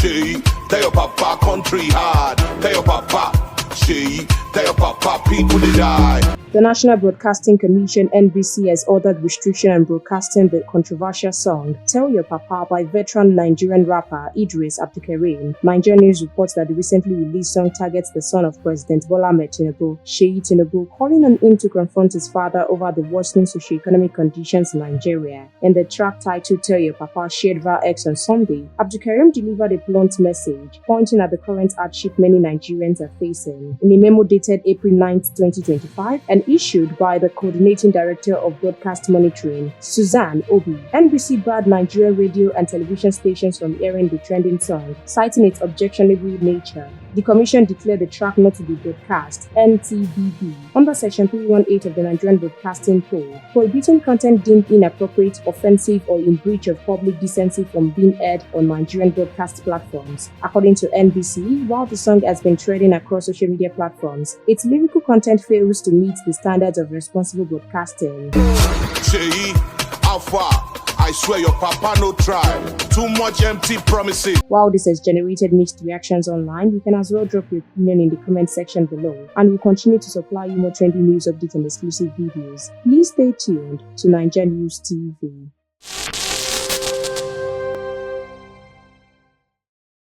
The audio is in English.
Seyi, tell your papa country hard. Tell your papa, Seyi, tell your papa people they die. The National Broadcasting Commission (NBC) has ordered restriction on broadcasting the controversial song "Tell Your Papa" by veteran Nigerian rapper Eedris. Nigerian News reports that the recently released song targets the son of President Bola Ahmed Tinubu, Seyi Tinubu, calling on him to confront his father over the worsening socio-economic conditions in Nigeria. In the track titled "Tell Your Papa," shared via X on Sunday, Abdulkareem delivered a blunt message, pointing at the current hardship many Nigerians are facing. In a memo dated April 9, 2025, and issued by the Coordinating Director of Broadcast Monitoring, Suzanne Obi, NBC barred Nigerian radio and television stations from airing the trending song, citing its objectionable nature. The Commission declared the track not to be broadcast (NTBB) under Section 318 of the Nigerian Broadcasting Code, prohibiting content deemed inappropriate, offensive, or in breach of public decency from being aired on Nigerian broadcast platforms. According to NBC, while the song has been trending across social media platforms, its lyrical content fails to meet the standards of responsible broadcasting. Seyi, how far? I swear your papa no try. Too much empty promises. While this has generated mixed reactions online, you can as well drop your opinion in the comment section below, and we'll continue to supply you more trending news updates and exclusive videos. Please stay tuned to Naija News TV.